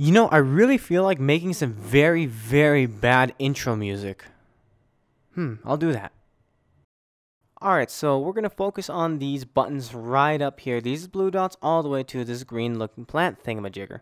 You know, I really feel like making some very, very bad intro music. I'll do that. Alright, so we're going to focus on these buttons right up here. These blue dots all the way to this green looking plant thingamajigger.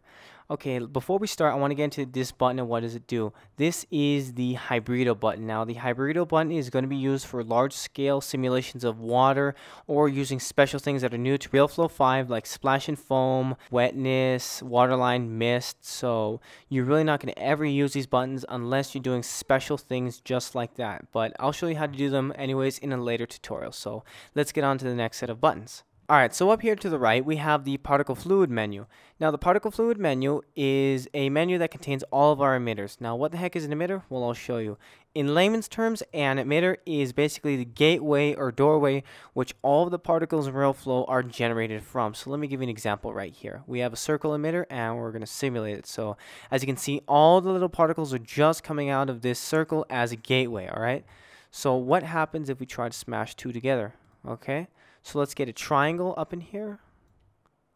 Okay, before we start, I want to get into this button and what does it do. This is the Hybrido button. Now, the Hybrido button is going to be used for large-scale simulations of water or using special things that are new to Realflow 5 like splash and foam, wetness, waterline, mist. So you're really not going to ever use these buttons unless you're doing special things just like that. But I'll show you how to do them anyways in a later tutorial. So let's get on to the next set of buttons. Alright, so up here to the right, we have the particle fluid menu. Now, the particle fluid menu is a menu that contains all of our emitters. Now, what the heck is an emitter? Well, I'll show you. In layman's terms, an emitter is basically the gateway or doorway which all of the particles in Realflow are generated from. So let me give you an example right here. We have a circle emitter and we're going to simulate it. So as you can see, all the little particles are just coming out of this circle as a gateway, alright? So what happens if we try to smash two together? Okay? So let's get a triangle up in here.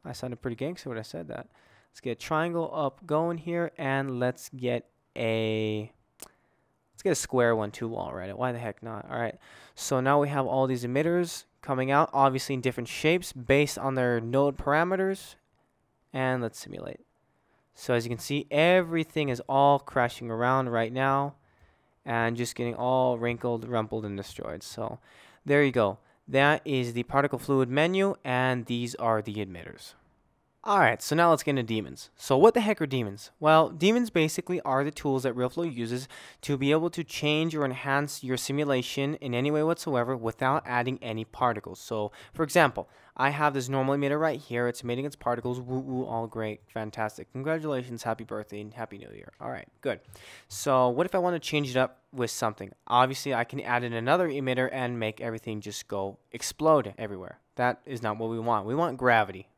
I sounded pretty gangster when I said that. Let's get a triangle up going here, and let's get a square one too while we're at it. Why the heck not? All right. So now we have all these emitters coming out, obviously in different shapes based on their node parameters. And let's simulate. So as you can see, everything is all crashing around right now, and just getting all wrinkled, rumpled, and destroyed. So there you go. That is the particle fluid menu, and these are the emitters. Alright, so now let's get into Daemons. So what the heck are Daemons? Well, Daemons basically are the tools that Realflow uses to be able to change or enhance your simulation in any way whatsoever without adding any particles. So, for example, I have this normal emitter right here. It's emitting its particles. Woo woo, all great. Fantastic. Congratulations, happy birthday, and happy new year. Alright, good. So what if I want to change it up with something? Obviously, I can add in another emitter and make everything just go explode everywhere. That is not what we want. We want gravity.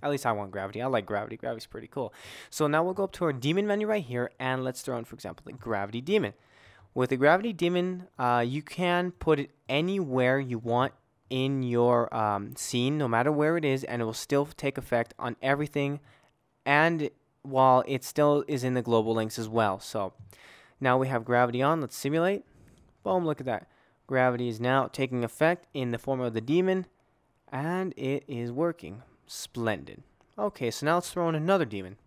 At least I want gravity. I like gravity. Gravity's pretty cool. So now we'll go up to our Daemon menu right here, and let's throw in, for example, the Gravity Daemon. With the Gravity Daemon, you can put it anywhere you want in your scene, no matter where it is, and it will still take effect on everything, and while it still is in the global links as well. So now we have gravity on. Let's simulate. Boom, look at that. Gravity is now taking effect in the form of the Daemon, and it is working. Splendid. Okay, so now let's throw in another Daemon.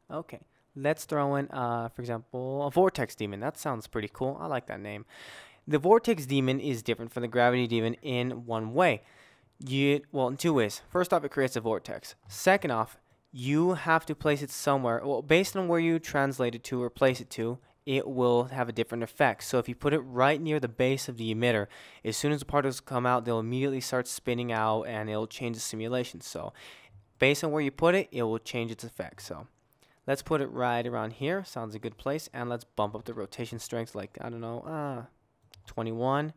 Okay, let's throw in, for example, a Vortex Daemon. That sounds pretty cool. I like that name. The Vortex Daemon is different from the Gravity Daemon in one way. Well, in two ways. First off, it creates a vortex. Second off, you have to place it somewhere. Well, based on where you translate it to or place it to, it will have a different effect. So if you put it right near the base of the emitter, as soon as the particles come out, they'll immediately start spinning out and it'll change the simulation. So based on where you put it, it will change its effect. So let's put it right around here. Sounds a good place. And let's bump up the rotation strength, like, I don't know, 21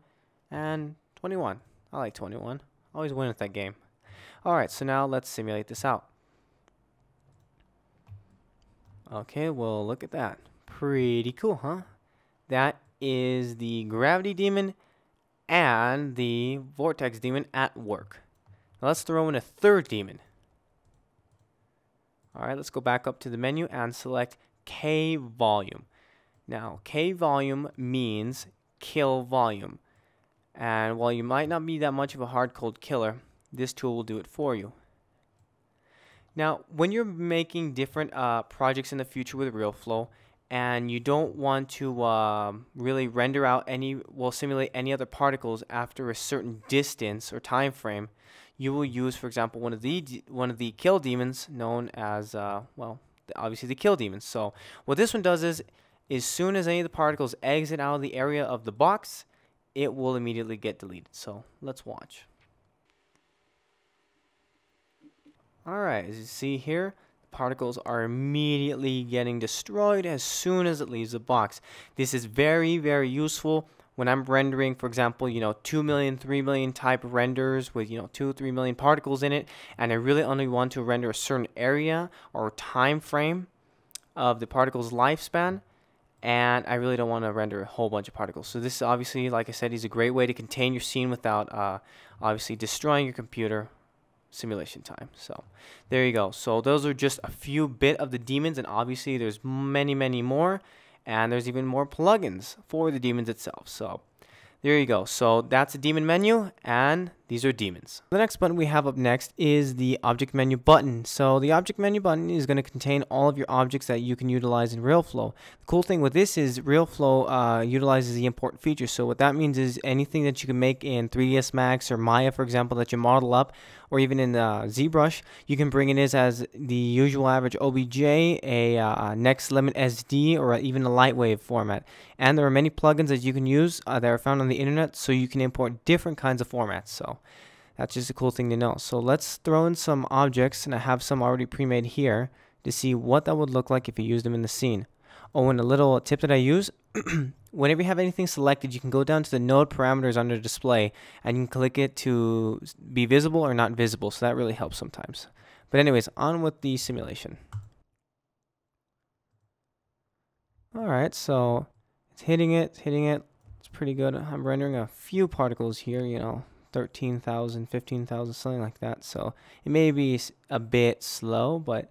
and 21. I like 21. Always win at that game. Alright, so now let's simulate this out. Okay, well, look at that. Pretty cool, huh? That is the Gravity Daemon and the Vortex Daemon at work. Now let's throw in a third Daemon. Alright, let's go back up to the menu and select K volume. Now, K volume means kill volume. And while you might not be that much of a hard cold killer, this tool will do it for you. Now, when you're making different projects in the future with Realflow, and you don't want to really render out simulate any other particles after a certain distance or time frame, you will use, for example, one of the kill demons known as, well, obviously the kill demons. So what this one does is, as soon as any of the particles exit out of the area of the box, it will immediately get deleted. So let's watch. Alright, as you see here, particles are immediately getting destroyed as soon as it leaves the box. This is very, very useful when I'm rendering, for example, 2 million, 3 million type renders with, 2, 3 million particles in it, and I really only want to render a certain area or time frame of the particle's lifespan, and I really don't want to render a whole bunch of particles. So this, obviously, like I said, is a great way to contain your scene without, obviously, destroying your computer simulation time. So there you go. So those are just a few bit of the Daemons, and obviously there's many more, and there's even more plugins for the Daemons itself. So there you go. So that's the Daemon menu, and these are Daemons. The next button we have up next is the object menu button. So the object menu button is going to contain all of your objects that you can utilize in Realflow. The cool thing with this is Realflow utilizes the import feature. So what that means is anything that you can make in 3ds Max or Maya, for example, that you model up, or even in ZBrush, you can bring it as the usual average OBJ, a next limit SD, or even a Lightwave format. And there are many plugins that you can use that are found on the internet, so you can import different kinds of formats. So that's just a cool thing to know. So let's throw in some objects, and I have some already pre-made here to see what that would look like if you used them in the scene. Oh, and a little tip that I use, whenever you have anything selected, you can go down to the node parameters under display, and you can click it to be visible or not visible. So that really helps sometimes. But anyways, on with the simulation. All right, so it's hitting it. It's pretty good. I'm rendering a few particles here, you know, 13,000, 15,000, something like that. So it may be a bit slow, but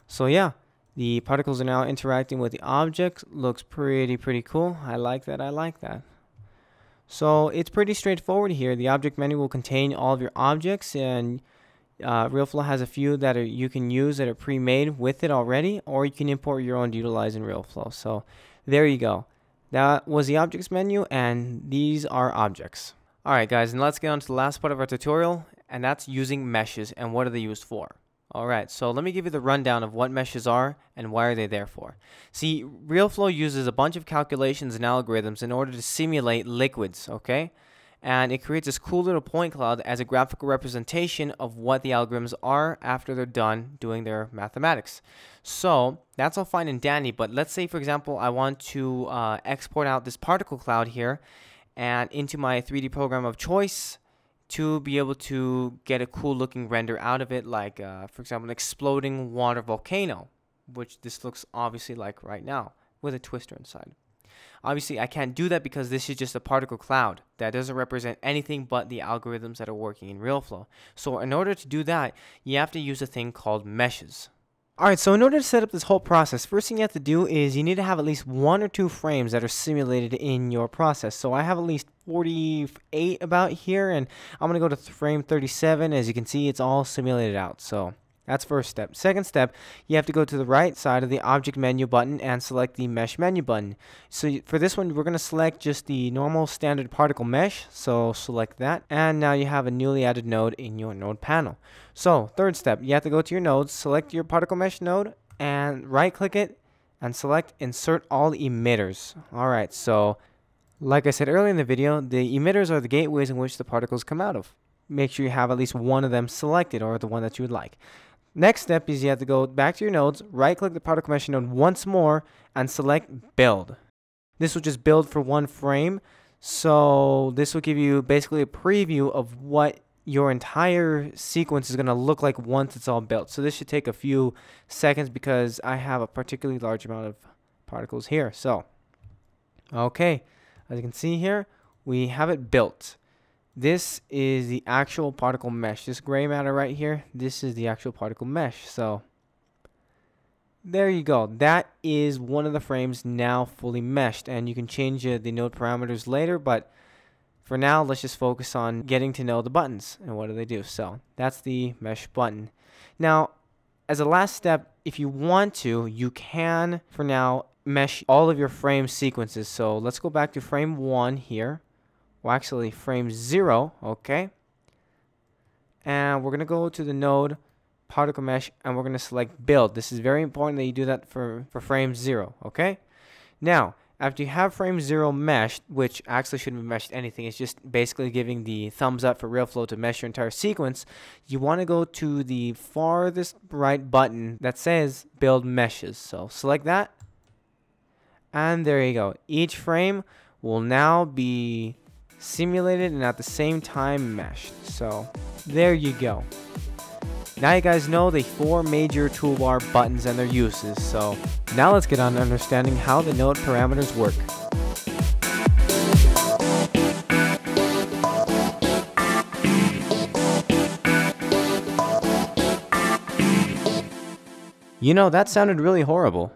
so yeah. The particles are now interacting with the object. Looks pretty cool. I like that. So it's pretty straightforward here. The object menu will contain all of your objects, and Realflow has a few that you can use that are pre-made with it already, or you can import your own to utilize in Realflow. So there you go. That was the objects menu, and these are objects. Alright guys, and let's get on to the last part of our tutorial, and that's using meshes and what are they used for. Alright, so let me give you the rundown of what meshes are and why are they there for. See, Realflow uses a bunch of calculations and algorithms in order to simulate liquids, okay? And it creates this cool little point cloud as a graphical representation of what the algorithms are after they're done doing their mathematics. So that's all fine and dandy, but let's say, for example, I want to export out this particle cloud here and into my 3D program of choice to be able to get a cool looking render out of it, like for example an exploding water volcano, which this looks obviously like right now with a twister inside. Obviously I can't do that because this is just a particle cloud that doesn't represent anything but the algorithms that are working in Realflow. So in order to do that, you have to use a thing called meshes. Alright, so in order to set up this whole process, first thing you have to do is you need to have at least 1 or 2 frames that are simulated in your process. So I have at least 48 about here, and I'm going to go to frame 37. As you can see, it's all simulated out. So that's first step. Second step, you have to go to the right side of the object menu button and select the mesh menu button. So for this one, we're going to select just the normal standard particle mesh. So select that, and now you have a newly added node in your node panel. So third step, you have to go to your nodes, select your particle mesh node, and right click it and select insert all emitters. Alright, so like I said earlier in the video, the emitters are the gateways in which the particles come out of. Make sure you have at least one of them selected, or the one that you would like. Next step is you have to go back to your nodes, right click the particle mesh node once more, and select build. This will just build for 1 frame. So this will give you basically a preview of what your entire sequence is going to look like once it's all built. So this should take a few seconds because I have a particularly large amount of particles here. So, okay, as you can see here, we have it built. This is the actual particle mesh. This gray matter right here, this is the actual particle mesh. So there you go. That is one of the frames now fully meshed, and you can change the node parameters later, but for now, let's just focus on getting to know the buttons and what do they do. So that's the mesh button. Now, as a last step, if you want to, you can, for now, mesh all of your frame sequences. So let's go back to frame 1 here. Well, actually, frame 0, okay? And we're going to go to the node particle mesh, and we're going to select build. This is very important that you do that for frame 0, okay? Now, after you have frame 0 meshed, which actually shouldn't be meshed anything, it's just basically giving the thumbs up for Realflow to mesh your entire sequence, you want to go to the farthest right button that says build meshes. So select that, and there you go. Each frame will now be simulated and at the same time meshed. So there you go. Now you guys know the 4 major toolbar buttons and their uses. So now let's get on to understanding how the node parameters work. You know, that sounded really horrible.